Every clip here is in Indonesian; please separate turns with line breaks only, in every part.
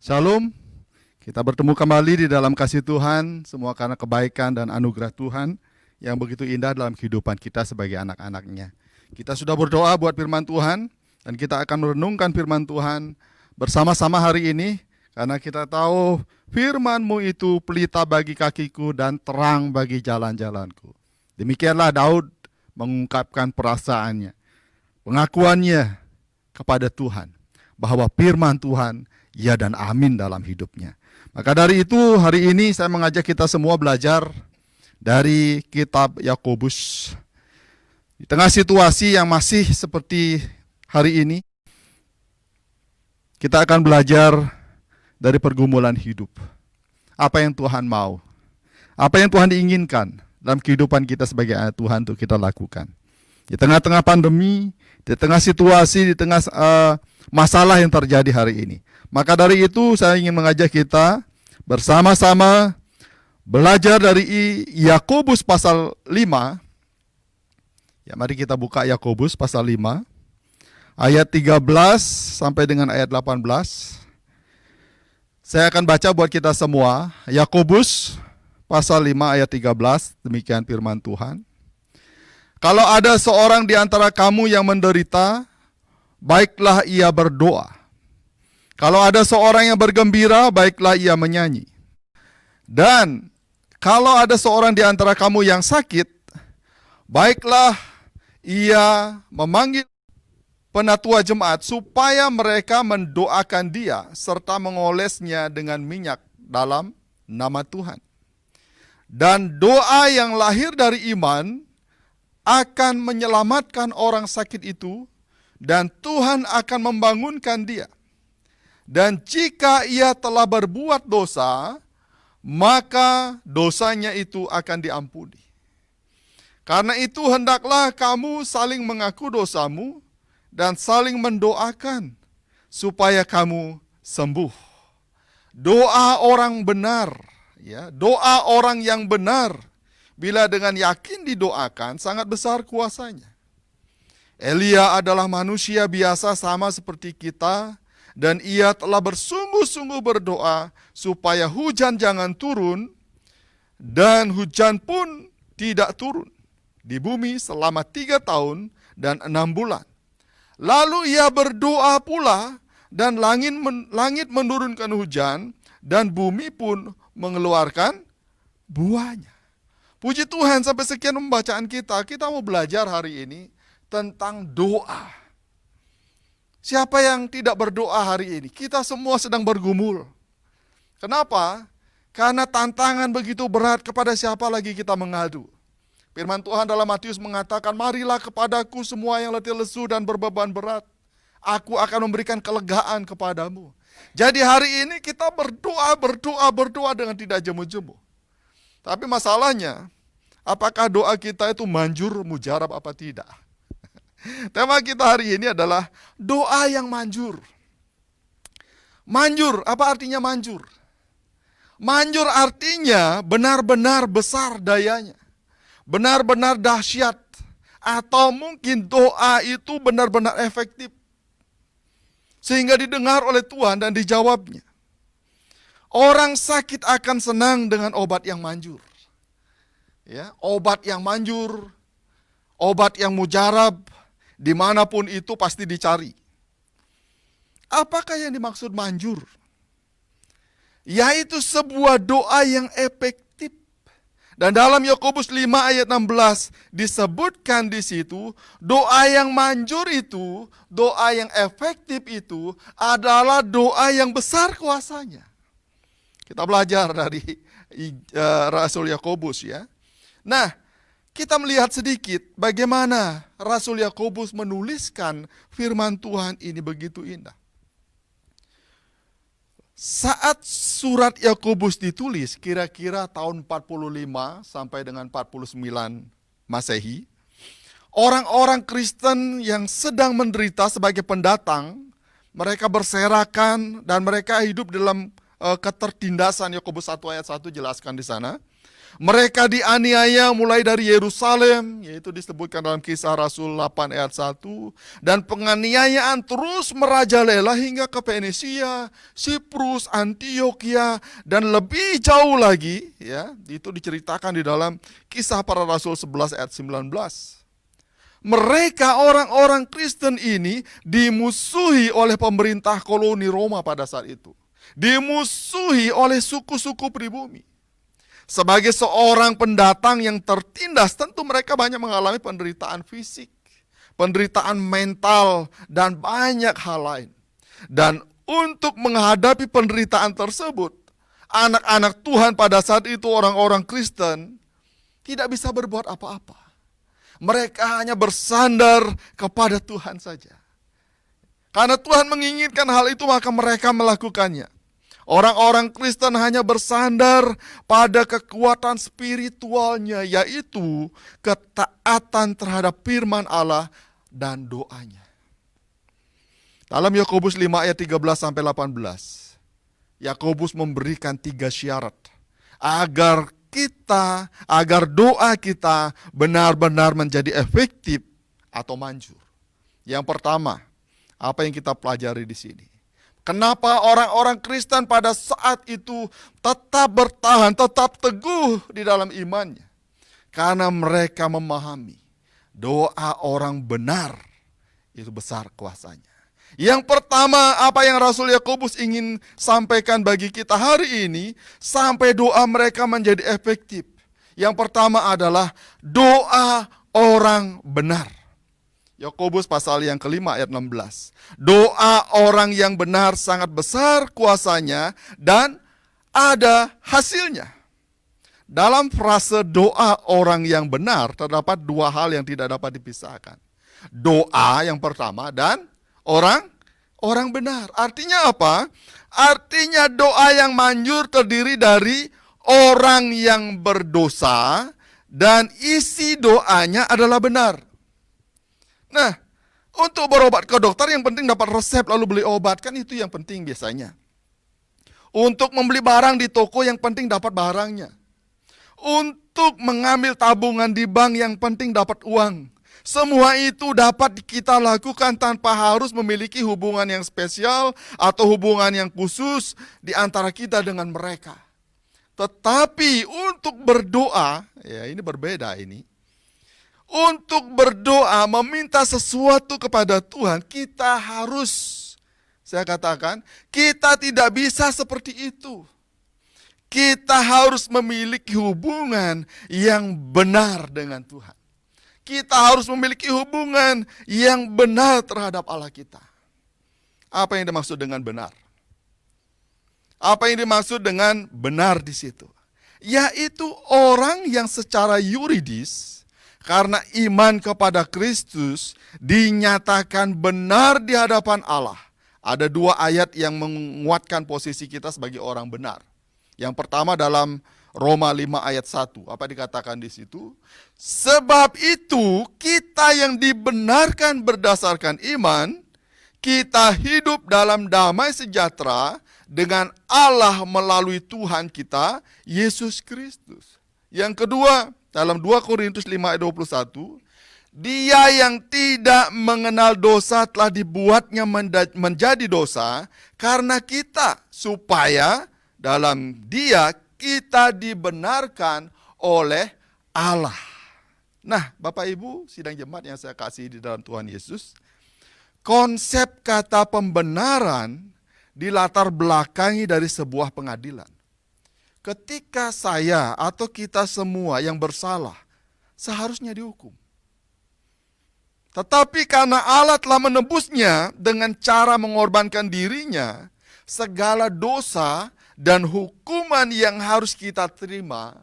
Shalom, kita bertemu kembali di dalam kasih Tuhan, semua karena kebaikan dan anugerah Tuhan yang begitu indah dalam kehidupan kita sebagai anak-anaknya. Kita sudah berdoa buat firman Tuhan, dan kita akan merenungkan firman Tuhan bersama-sama hari ini, karena kita tahu firman-Mu itu pelita bagi kakiku dan terang bagi jalan-jalanku. Demikianlah Daud mengungkapkan perasaannya, pengakuannya kepada Tuhan, bahwa firman Tuhan ya dan amin dalam hidupnya. Maka dari itu hari ini saya mengajak kita semua belajar dari kitab Yakobus. Di tengah situasi yang masih seperti hari ini, kita akan belajar dari pergumulan hidup. Apa yang Tuhan mau, apa yang Tuhan inginkan dalam kehidupan kita sebagai anak Tuhan untuk kita lakukan. Di tengah-tengah pandemi, di tengah situasi, di tengah masalah yang terjadi hari ini. Maka dari itu saya ingin mengajak kita bersama-sama belajar dari Yakobus pasal 5. Ya, mari kita buka Yakobus pasal 5 ayat 13 sampai dengan ayat 18. Saya akan baca buat kita semua. Yakobus pasal 5 ayat 13, demikian firman Tuhan. Kalau ada seorang di antara kamu yang menderita, baiklah ia berdoa. Kalau ada seorang yang bergembira, baiklah ia menyanyi. Dan kalau ada seorang di antara kamu yang sakit, baiklah ia memanggil penatua jemaat supaya mereka mendoakan dia serta mengolesnya dengan minyak dalam nama Tuhan. Dan doa yang lahir dari iman akan menyelamatkan orang sakit itu, dan Tuhan akan membangunkan dia. Dan jika ia telah berbuat dosa, maka dosanya itu akan diampuni. Karena itu hendaklah kamu saling mengaku dosamu dan saling mendoakan supaya kamu sembuh. Doa orang benar, ya, doa orang yang benar, bila dengan yakin didoakan, sangat besar kuasanya. Elia adalah manusia biasa sama seperti kita, dan ia telah bersungguh-sungguh berdoa supaya hujan jangan turun, dan hujan pun tidak turun di bumi selama 3 tahun dan 6 bulan. Lalu ia berdoa pula, dan langit menurunkan hujan, dan bumi pun mengeluarkan buahnya. Puji Tuhan, sampai sekian pembacaan kita mau belajar hari ini tentang doa. Siapa yang tidak berdoa hari ini? Kita semua sedang bergumul. Kenapa? Karena tantangan begitu berat, kepada siapa lagi kita mengadu. Firman Tuhan dalam Matius mengatakan, marilah kepadaku semua yang letih lesu dan berbeban berat. Aku akan memberikan kelegaan kepadamu. Jadi hari ini kita berdoa dengan tidak jemu-jemu. Tapi masalahnya, apakah doa kita itu manjur, mujarab apa tidak? Tema kita hari ini adalah doa yang manjur. Manjur, apa artinya manjur? Manjur artinya benar-benar besar dayanya, benar-benar dahsyat, atau mungkin doa itu benar-benar efektif, sehingga didengar oleh Tuhan dan dijawabnya. Orang sakit akan senang dengan obat yang manjur. Ya, obat yang manjur, obat yang mujarab, dimanapun itu pasti dicari. Apakah yang dimaksud manjur? Yaitu sebuah doa yang efektif. Dan dalam Yakobus 5 ayat 16 disebutkan di situ, doa yang manjur itu, doa yang efektif itu adalah doa yang besar kuasanya. Kita belajar dari Rasul Yakobus, ya. Nah, kita melihat sedikit bagaimana Rasul Yakobus menuliskan firman Tuhan ini begitu indah. Saat surat Yakobus ditulis, kira-kira tahun 45 sampai dengan 49 Masehi, orang-orang Kristen yang sedang menderita sebagai pendatang, mereka berserakan dan mereka hidup dalam ketertindasan. Yakobus 1 ayat 1 jelaskan di sana. Mereka dianiaya mulai dari Yerusalem, yaitu disebutkan dalam Kisah Rasul 8 ayat 1. Dan penganiayaan terus merajalela hingga ke Fenisia, Siprus, Antioquia, dan lebih jauh lagi, ya, itu diceritakan di dalam Kisah Para Rasul 11 ayat 19. Mereka orang-orang Kristen ini dimusuhi oleh pemerintah koloni Roma pada saat itu. Dimusuhi oleh suku-suku pribumi. Sebagai seorang pendatang yang tertindas, tentu mereka banyak mengalami penderitaan fisik, penderitaan mental, dan banyak hal lain. Dan untuk menghadapi penderitaan tersebut, anak-anak Tuhan pada saat itu, orang-orang Kristen, tidak bisa berbuat apa-apa. Mereka hanya bersandar kepada Tuhan saja. Karena Tuhan menginginkan hal itu, maka mereka melakukannya. Orang-orang Kristen hanya bersandar pada kekuatan spiritualnya, yaitu ketaatan terhadap firman Allah dan doanya. Dalam Yakobus 5 ayat 13-18, Yakobus memberikan 3 syarat agar doa kita benar-benar menjadi efektif atau manjur. Yang pertama, apa yang kita pelajari di sini? Kenapa orang-orang Kristen pada saat itu tetap bertahan, tetap teguh di dalam imannya? Karena mereka memahami doa orang benar itu besar kuasanya. Yang pertama, apa yang Rasul Yakobus ingin sampaikan bagi kita hari ini, sampai doa mereka menjadi efektif. Yang pertama adalah doa orang benar. Yakobus pasal yang kelima ayat 16. Doa orang yang benar sangat besar kuasanya dan ada hasilnya. Dalam frase doa orang yang benar terdapat 2 hal yang tidak dapat dipisahkan. Doa yang pertama dan orang benar. Artinya apa? Artinya doa yang manjur terdiri dari orang yang berdosa dan isi doanya adalah benar. Nah, untuk berobat ke dokter yang penting dapat resep lalu beli obat, kan itu yang penting biasanya. Untuk membeli barang di toko yang penting dapat barangnya. Untuk mengambil tabungan di bank yang penting dapat uang. Semua itu dapat kita lakukan tanpa harus memiliki hubungan yang spesial atau hubungan yang khusus di antara kita dengan mereka. Tetapi untuk berdoa, ya ini berbeda ini. Untuk berdoa, meminta sesuatu kepada Tuhan, kita harus, saya katakan, kita tidak bisa seperti itu. Kita harus memiliki hubungan yang benar dengan Tuhan. Kita harus memiliki hubungan yang benar terhadap Allah kita. Apa yang dimaksud dengan benar? Apa yang dimaksud dengan benar di situ? Yaitu orang yang secara yuridis, karena iman kepada Kristus, dinyatakan benar di hadapan Allah. Ada 2 ayat yang menguatkan posisi kita sebagai orang benar. Yang pertama dalam Roma 5 ayat 1. Apa dikatakan di situ? Sebab itu kita yang dibenarkan berdasarkan iman, kita hidup dalam damai sejahtera dengan Allah melalui Tuhan kita, Yesus Kristus. Yang kedua, dalam 2 Korintus 5 ayat 21, dia yang tidak mengenal dosa telah dibuatnya menjadi dosa karena kita, supaya dalam dia kita dibenarkan oleh Allah. Nah, Bapak Ibu, sidang jemaat yang saya kasih di dalam Tuhan Yesus, konsep kata pembenaran dilatar belakangi dari sebuah pengadilan. Ketika saya atau kita semua yang bersalah seharusnya dihukum. Tetapi karena Allah telah menebusnya dengan cara mengorbankan dirinya, segala dosa dan hukuman yang harus kita terima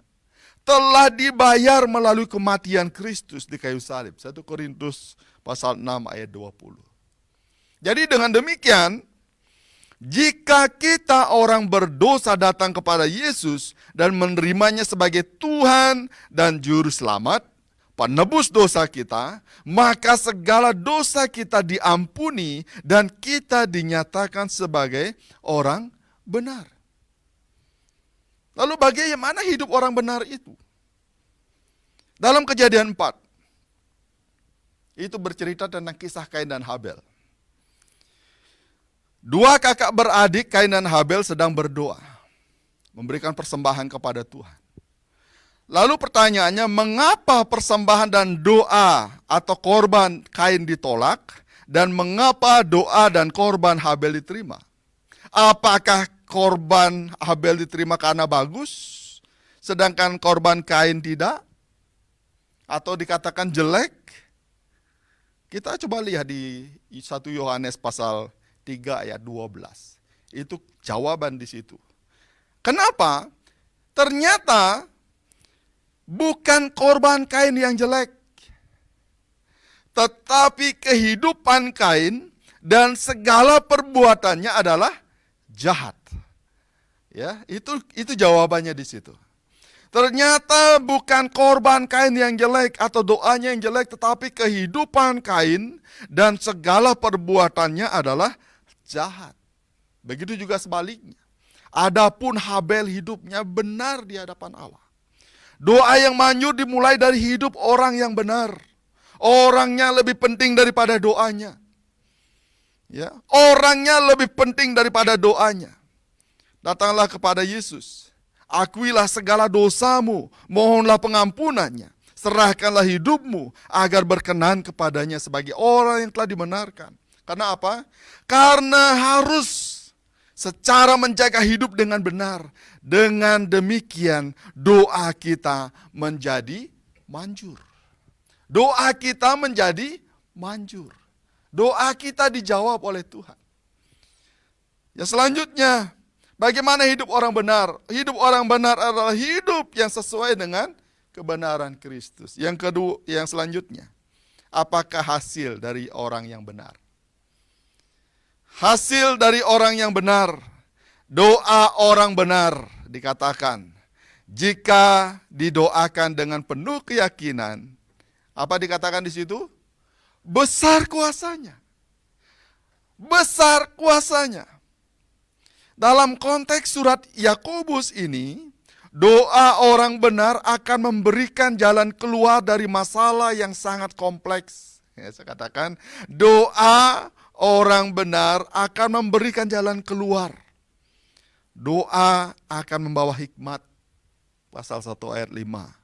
telah dibayar melalui kematian Kristus di kayu salib. 1 Korintus pasal 6 ayat 20. Jadi dengan demikian, jika kita orang berdosa datang kepada Yesus dan menerimanya sebagai Tuhan dan Juru Selamat, penebus dosa kita, maka segala dosa kita diampuni dan kita dinyatakan sebagai orang benar. Lalu bagaimana hidup orang benar itu? Dalam Kejadian 4, itu bercerita tentang kisah Kain dan Habel. Dua kakak beradik, Kain dan Habel, sedang berdoa, memberikan persembahan kepada Tuhan. Lalu pertanyaannya, mengapa persembahan dan doa atau korban Kain ditolak, dan mengapa doa dan korban Habel diterima? Apakah korban Habel diterima karena bagus, sedangkan korban Kain tidak? Atau dikatakan jelek? Kita coba lihat di 1 Yohanes pasal 3 ayat 12. Itu jawaban di situ. Kenapa? Ternyata bukan korban Kain yang jelek, tetapi kehidupan Kain dan segala perbuatannya adalah jahat. Ya, itu jawabannya di situ. Ternyata bukan korban Kain yang jelek atau doanya yang jelek, tetapi kehidupan Kain dan segala perbuatannya adalah jahat. Begitu juga sebaliknya. Adapun Habel hidupnya benar di hadapan Allah. Doa yang manjur dimulai dari hidup orang yang benar. Orangnya lebih penting daripada doanya. Ya, orangnya lebih penting daripada doanya. Datanglah kepada Yesus. Akuilah segala dosamu, mohonlah pengampunannya. Serahkanlah hidupmu agar berkenan kepadanya sebagai orang yang telah dibenarkan. Karena apa? Karena harus secara menjaga hidup dengan benar. Dengan demikian doa kita menjadi manjur. Doa kita menjadi manjur. Doa kita dijawab oleh Tuhan. Ya, selanjutnya, bagaimana hidup orang benar? Hidup orang benar adalah hidup yang sesuai dengan kebenaran Kristus. Yang kedua, yang selanjutnya, apakah hasil dari orang yang benar? Hasil dari orang yang benar, doa orang benar dikatakan, jika didoakan dengan penuh keyakinan, apa dikatakan di situ? Besar kuasanya. Besar kuasanya. Dalam konteks surat Yakobus ini, doa orang benar akan memberikan jalan keluar dari masalah yang sangat kompleks. Ya, saya katakan, doa orang benar akan memberikan jalan keluar. Doa akan membawa hikmat. Pasal 1 ayat 5.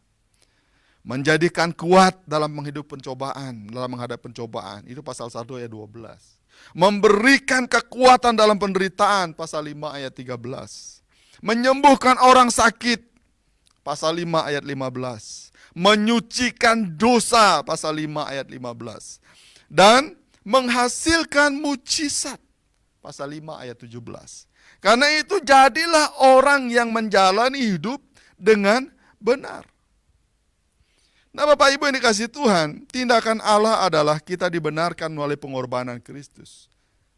Menjadikan kuat dalam menghidup pencobaan, dalam menghadapi pencobaan. Itu pasal 1 ayat 12. Memberikan kekuatan dalam penderitaan, pasal 5 ayat 13. Menyembuhkan orang sakit, pasal 5 ayat 15. Menyucikan dosa, pasal 5 ayat 15. Dan menghasilkan mujizat, pasal 5 ayat 17. Karena itu jadilah orang yang menjalani hidup dengan benar. Nah, Bapak Ibu yang dikasihi Tuhan, tindakan Allah adalah kita dibenarkan melalui pengorbanan Kristus.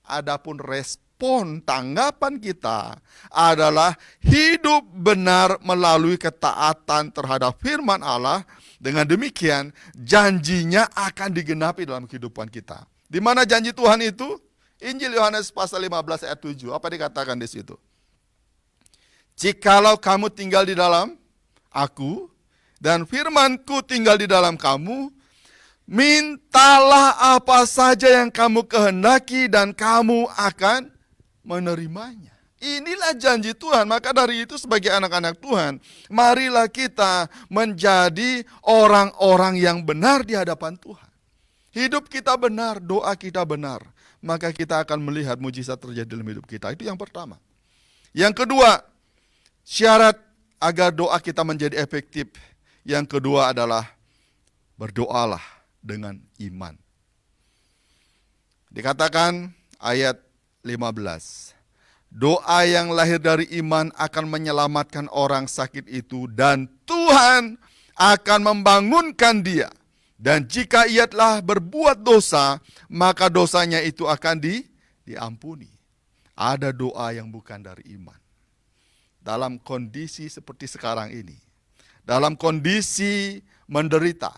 Adapun respon tanggapan kita adalah hidup benar melalui ketaatan terhadap firman Allah. Dengan demikian, janjinya akan digenapi dalam kehidupan kita. Di mana janji Tuhan itu? Injil Yohanes pasal 15 ayat 7. Apa dikatakan di situ? Jikalau kamu tinggal di dalam aku, dan firmanku tinggal di dalam kamu, mintalah apa saja yang kamu kehendaki dan kamu akan menerimanya. Inilah janji Tuhan. Maka dari itu sebagai anak-anak Tuhan, marilah kita menjadi orang-orang yang benar di hadapan Tuhan. Hidup kita benar, doa kita benar, maka kita akan melihat mujizat terjadi dalam hidup kita. Itu yang pertama. Yang kedua, syarat agar doa kita menjadi efektif. Yang kedua adalah berdoalah dengan iman. Dikatakan ayat 15. Doa yang lahir dari iman akan menyelamatkan orang sakit itu, dan Tuhan akan membangunkan dia. Dan jika ia telah berbuat dosa, maka dosanya itu akan diampuni. Ada doa yang bukan dari iman. Dalam kondisi seperti sekarang ini, dalam kondisi menderita,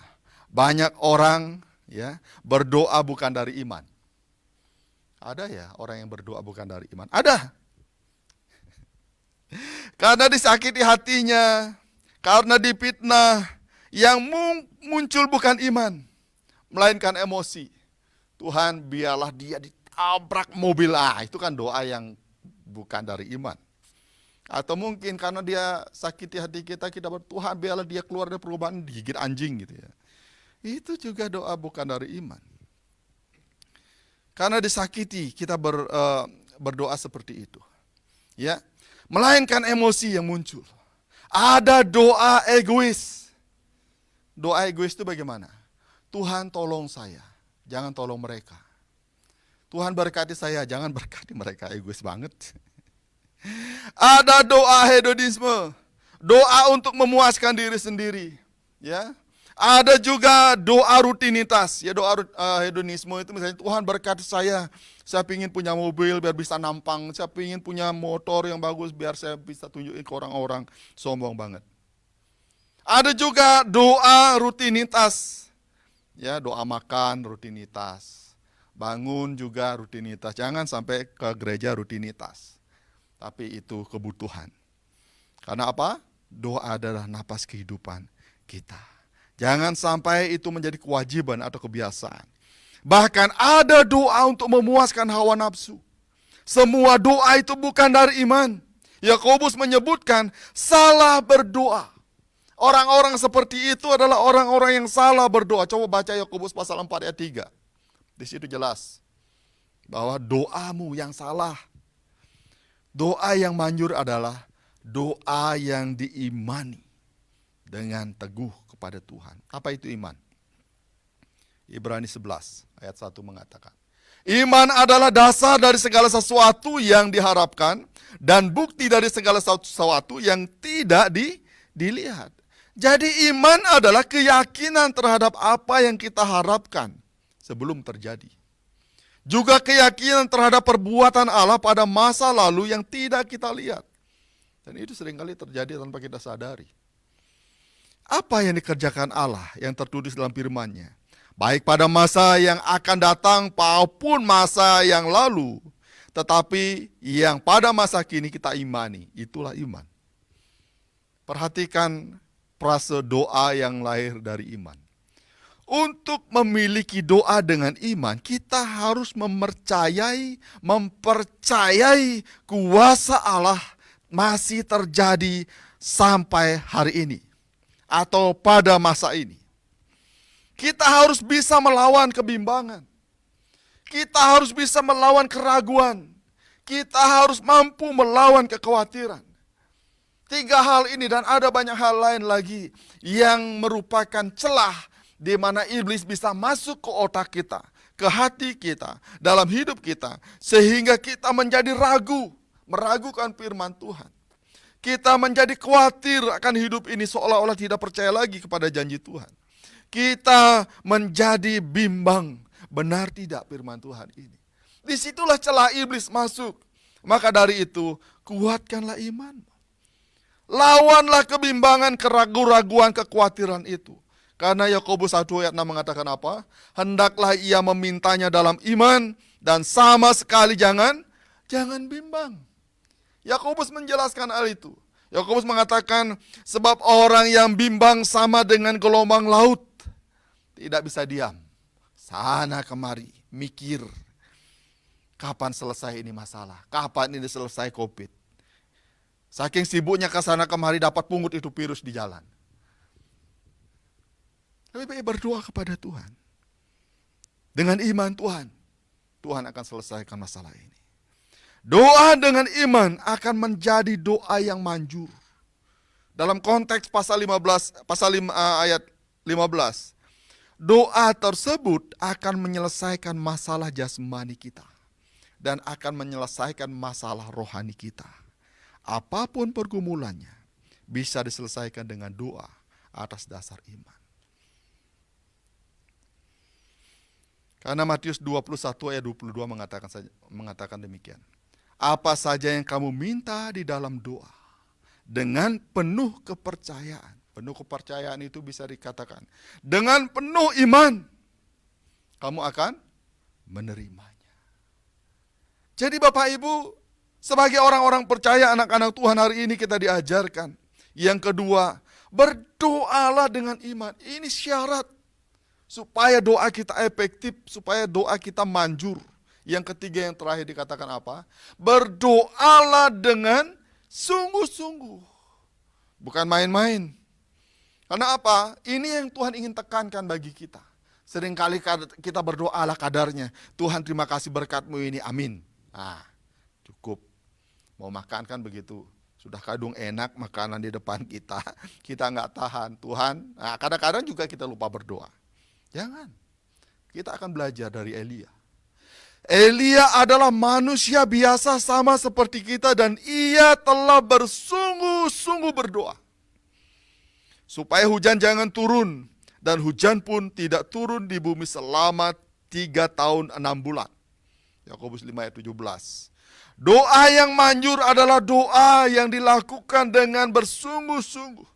banyak orang ya berdoa bukan dari iman. Ada ya orang yang berdoa bukan dari iman? Ada. karena disakiti hatinya, karena difitnah, yang muncul bukan iman, melainkan emosi. Tuhan, biarlah dia ditabrak mobil. Itu kan doa yang bukan dari iman. Atau mungkin karena dia sakiti hati kita, kita Tuhan, biarlah dia keluar dari perubahan, digigit anjing gitu ya. Itu juga doa bukan dari iman. Karena disakiti, kita berdoa seperti itu. Ya, melainkan emosi yang muncul. Ada doa egois. Doa egois itu bagaimana? Tuhan tolong saya, jangan tolong mereka. Tuhan berkati saya, jangan berkati mereka. Egois banget. Ada doa hedonisme, doa untuk memuaskan diri sendiri. Ya, ada juga doa rutinitas. Ya, doa hedonisme itu misalnya, Tuhan berkati saya ingin punya mobil biar bisa nampang, saya ingin punya motor yang bagus biar saya bisa tunjukin ke orang-orang. Sombong banget. Ada juga doa rutinitas. Ya, doa makan rutinitas, bangun juga rutinitas. Jangan sampai ke gereja rutinitas, tapi itu kebutuhan. Karena apa? Doa adalah napas kehidupan kita. Jangan sampai itu menjadi kewajiban atau kebiasaan. Bahkan ada doa untuk memuaskan hawa nafsu. Semua doa itu bukan dari iman. Yakobus menyebutkan salah berdoa. Orang-orang seperti itu adalah orang-orang yang salah berdoa. Coba baca Yakobus pasal 4 ayat 3. Di situ jelas bahwa doamu yang salah. Doa yang manjur adalah doa yang diimani dengan teguh kepada Tuhan. Apa itu iman? Ibrani 11 ayat 1 mengatakan, iman adalah dasar dari segala sesuatu yang diharapkan dan bukti dari segala sesuatu yang tidak dilihat. Jadi iman adalah keyakinan terhadap apa yang kita harapkan sebelum terjadi. Juga keyakinan terhadap perbuatan Allah pada masa lalu yang tidak kita lihat. Dan itu seringkali terjadi tanpa kita sadari. Apa yang dikerjakan Allah yang tertulis dalam firman-Nya, baik pada masa yang akan datang maupun masa yang lalu, tetapi yang pada masa kini kita imani, itulah iman. Perhatikan frase doa yang lahir dari iman. Untuk memiliki doa dengan iman, kita harus mempercayai kuasa Allah masih terjadi sampai hari ini atau pada masa ini. Kita harus bisa melawan kebimbangan. Kita harus bisa melawan keraguan. Kita harus mampu melawan kekhawatiran. 3 hal ini dan ada banyak hal lain lagi yang merupakan celah di mana iblis bisa masuk ke otak kita, ke hati kita, dalam hidup kita, sehingga kita menjadi meragukan firman Tuhan. Kita menjadi khawatir akan hidup ini seolah-olah tidak percaya lagi kepada janji Tuhan. Kita menjadi bimbang, benar tidak firman Tuhan ini. Disitulah celah iblis masuk. Maka dari itu, kuatkanlah imanmu. Lawanlah kebimbangan, keraguan-raguan, kekhawatiran itu. Karena Yakobus 1 ayat 6 mengatakan apa? Hendaklah ia memintanya dalam iman dan sama sekali jangan bimbang. Yakobus menjelaskan hal itu. Yakobus mengatakan sebab orang yang bimbang sama dengan gelombang laut. Tidak bisa diam. Sana kemari, mikir. Kapan selesai ini masalah? Kapan ini selesai COVID? Saking sibuknya ke sana kemari dapat pungut itu virus di jalan. Lebih baik berdoa kepada Tuhan. Dengan iman Tuhan akan selesaikan masalah ini. Doa dengan iman akan menjadi doa yang manjur. Dalam konteks pasal 15 ayat 15. Doa tersebut akan menyelesaikan masalah jasmani kita dan akan menyelesaikan masalah rohani kita. Apapun pergumulannya bisa diselesaikan dengan doa atas dasar iman. Karena Matius 21 ayat 22 mengatakan demikian. Apa saja yang kamu minta di dalam doa dengan penuh kepercayaan. Penuh kepercayaan itu bisa dikatakan dengan penuh iman kamu akan menerimanya. Jadi Bapak Ibu, Sebagai orang-orang percaya, anak-anak Tuhan, hari ini kita diajarkan. Yang kedua, berdoalah dengan iman. Ini syarat supaya doa kita efektif, supaya doa kita manjur. Yang ketiga, yang terakhir dikatakan apa? Berdoalah dengan sungguh-sungguh. Bukan main-main. Karena apa? Ini yang Tuhan ingin tekankan bagi kita. Seringkali kita berdoa ala kadarnya. Tuhan, terima kasih berkat-Mu ini, amin. Cukup. Mau makan kan begitu. Sudah kadung enak makanan di depan kita. Kita nggak tahan. Tuhan, kadang-kadang juga kita lupa berdoa. Jangan. Kita akan belajar dari Elia. Elia adalah manusia biasa sama seperti kita, dan ia telah bersungguh-sungguh berdoa. Supaya hujan jangan turun, dan hujan pun tidak turun di bumi selama 3 tahun 6 bulan. Yakobus 5 ayat 17. Doa yang manjur adalah doa yang dilakukan dengan bersungguh-sungguh.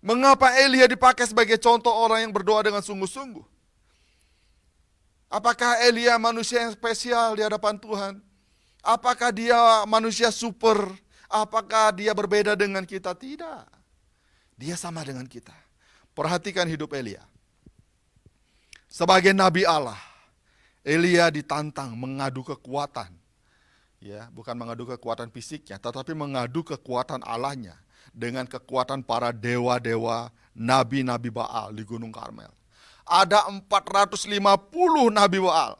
Mengapa Elia dipakai sebagai contoh orang yang berdoa dengan sungguh-sungguh? Apakah Elia manusia yang spesial di hadapan Tuhan? Apakah dia manusia super? Apakah dia berbeda dengan kita? Tidak. Dia sama dengan kita. Perhatikan hidup Elia. Sebagai nabi Allah, Elia ditantang mengadu kekuatan. Ya, bukan mengadu kekuatan fisiknya, tetapi mengadu kekuatan Allahnya dengan kekuatan para dewa-dewa, nabi-nabi Baal di Gunung Karmel. Ada 450 nabi Baal,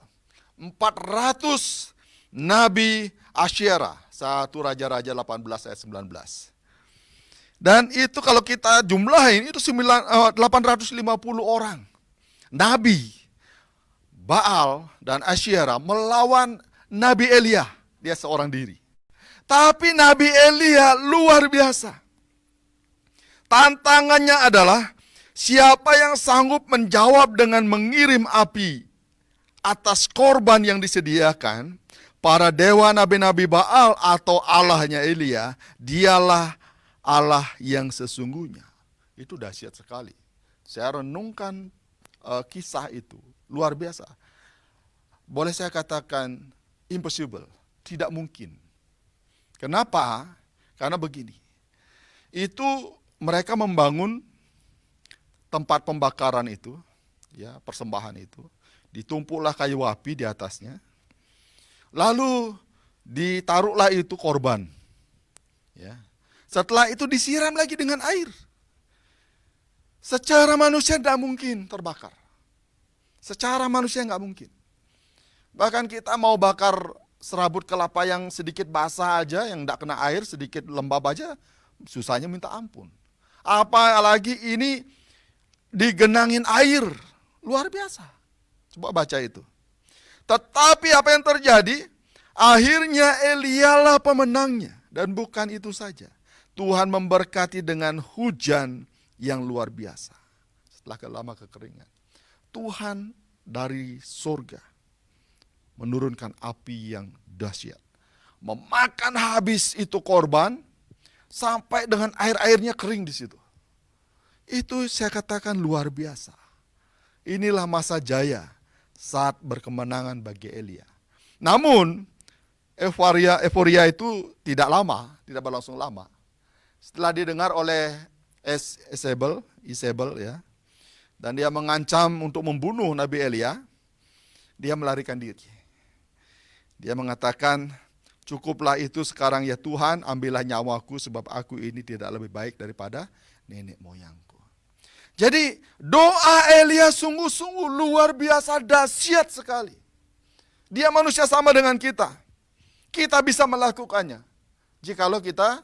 400 nabi Asyera, 1 Raja-Raja 18 ayat 19. Dan itu kalau kita jumlahin, itu 850 orang. Nabi Baal dan Asyera melawan Nabi Elia. Dia seorang diri. Tapi Nabi Elia luar biasa. Tantangannya adalah siapa yang sanggup menjawab dengan mengirim api atas korban yang disediakan. Para dewa nabi-nabi Baal atau Allahnya Elia, dialah Allah yang sesungguhnya. Itu dahsyat sekali. Saya renungkan kisah itu, luar biasa. Boleh saya katakan impossible. Tidak mungkin. Kenapa? Karena begini. Itu mereka membangun tempat pembakaran itu, ya, persembahan itu, ditumpuklah kayu api di atasnya. Lalu ditaruhlah itu korban. Ya. Setelah itu disiram lagi dengan air. Secara manusia tidak mungkin terbakar. Secara manusia nggak mungkin. Bahkan kita mau bakar serabut kelapa yang sedikit basah aja, yang tidak kena air, sedikit lembab aja, susahnya minta ampun. Apalagi ini digenangin air, luar biasa. Coba baca itu. Tetapi apa yang terjadi? Akhirnya Elialah pemenangnya. Dan bukan itu saja. Tuhan memberkati dengan hujan yang luar biasa. Setelah lama kekeringan. Tuhan dari surga menurunkan api yang dahsyat. Memakan habis itu korban sampai dengan air-airnya kering di situ. Itu saya katakan luar biasa. Inilah masa jaya saat berkemenangan bagi Elia. Namun euforia itu tidak lama, tidak berlangsung lama. Setelah didengar oleh Isabel ya, dan dia mengancam untuk membunuh Nabi Elia, dia melarikan diri. Dia mengatakan, cukuplah itu sekarang ya Tuhan, ambillah nyawaku sebab aku ini tidak lebih baik daripada nenek moyangku. Jadi doa Elia sungguh-sungguh luar biasa dahsyat sekali. Dia manusia sama dengan kita. Kita bisa melakukannya. Jikalau kita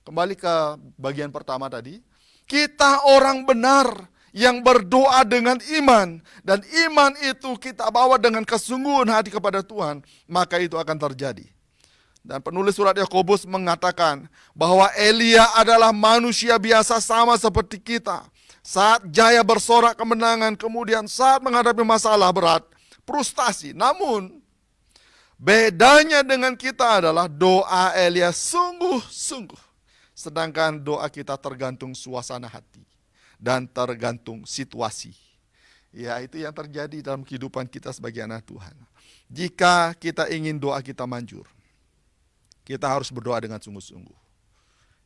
kembali ke bagian pertama tadi, kita orang benar yang berdoa dengan iman, dan iman itu kita bawa dengan kesungguhan hati kepada Tuhan, maka itu akan terjadi. Dan penulis surat Yakobus mengatakan bahwa Elia adalah manusia biasa sama seperti kita. Saat jaya bersorak kemenangan, kemudian saat menghadapi masalah berat, frustasi. Namun bedanya dengan kita adalah doa Elia sungguh-sungguh, sedangkan doa kita tergantung suasana hati dan tergantung situasi. Ya, itu yang terjadi dalam kehidupan kita sebagai anak Tuhan. Jika kita ingin doa kita manjur, kita harus berdoa dengan sungguh-sungguh.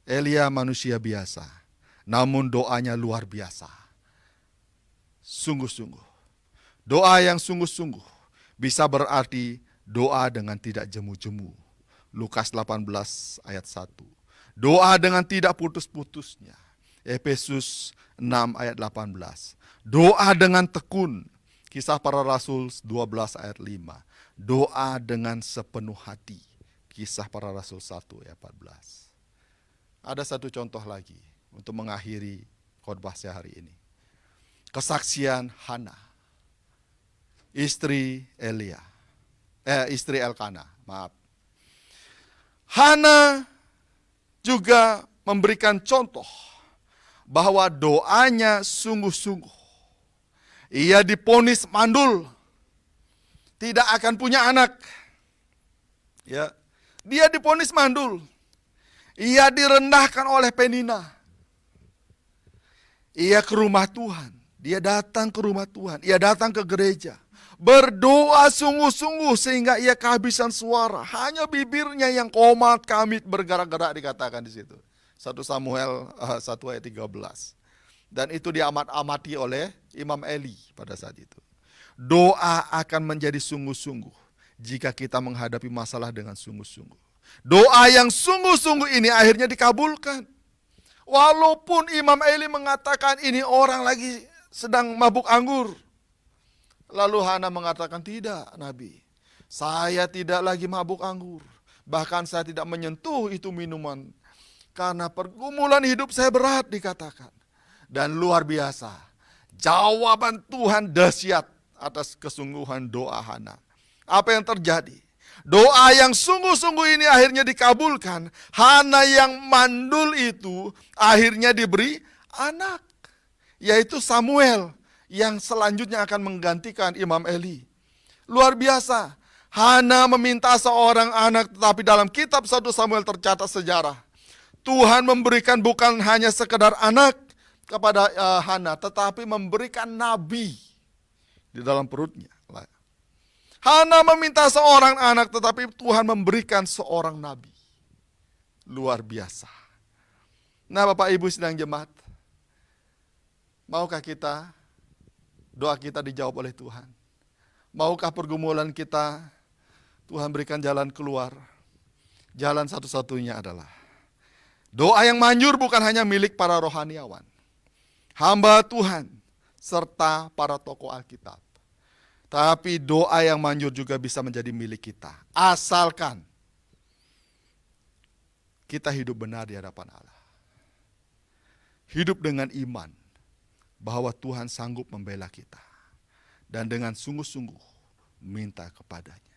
Elia manusia biasa, namun doanya luar biasa. Sungguh-sungguh. Doa yang sungguh-sungguh bisa berarti doa dengan tidak jemu-jemu. Lukas 18 ayat 1. Doa dengan tidak putus-putusnya. Efesus 6 ayat 18. Doa dengan tekun. Kisah para Rasul 12 ayat 5. Doa dengan sepenuh hati. Kisah para Rasul 1 ayat 14. Ada satu contoh lagi untuk mengakhiri khotbah saya hari ini. Kesaksian Hana, istri Elkana, maaf. Hana juga memberikan contoh bahwa doanya sungguh-sungguh. Ia divonis mandul, tidak akan punya anak. Ya, dia divonis mandul. Ia direndahkan oleh Penina. Ia ke rumah Tuhan. Dia datang ke rumah Tuhan. Ia datang ke gereja. Berdoa sungguh-sungguh sehingga ia kehabisan suara. Hanya bibirnya yang komat kamit bergerak-gerak dikatakan di situ. 1 Samuel 1 ayat 13. Dan itu diamat-amati oleh Imam Eli pada saat itu. Doa akan menjadi sungguh-sungguh jika kita menghadapi masalah dengan sungguh-sungguh. Doa yang sungguh-sungguh ini akhirnya dikabulkan. Walaupun Imam Eli mengatakan ini orang lagi sedang mabuk anggur. Lalu Hana mengatakan, tidak Nabi, saya tidak lagi mabuk anggur. Bahkan saya tidak menyentuh itu minuman. Karena pergumulan hidup saya berat dikatakan. Dan luar biasa, jawaban Tuhan dahsyat atas kesungguhan doa Hana. Apa yang terjadi? Doa yang sungguh-sungguh ini akhirnya dikabulkan. Hana yang mandul itu akhirnya diberi anak, yaitu Samuel, yang selanjutnya akan menggantikan Imam Eli. Luar biasa. Hana meminta seorang anak, tetapi dalam kitab 1 Samuel tercatat sejarah. Tuhan memberikan bukan hanya sekedar anak kepada Hana, tetapi memberikan nabi di dalam perutnya. Hana meminta seorang anak, tetapi Tuhan memberikan seorang nabi. Luar biasa. Nah, Bapak Ibu sidang jemaat, maukah doa kita dijawab oleh Tuhan? Maukah pergumulan kita Tuhan berikan jalan keluar? Jalan satu-satunya adalah doa yang manjur bukan hanya milik para rohaniawan, hamba Tuhan, serta para tokoh Alkitab. Tapi doa yang manjur juga bisa menjadi milik kita, asalkan kita hidup benar di hadapan Allah. Hidup dengan iman bahwa Tuhan sanggup membela kita. Dan dengan sungguh-sungguh minta kepadanya.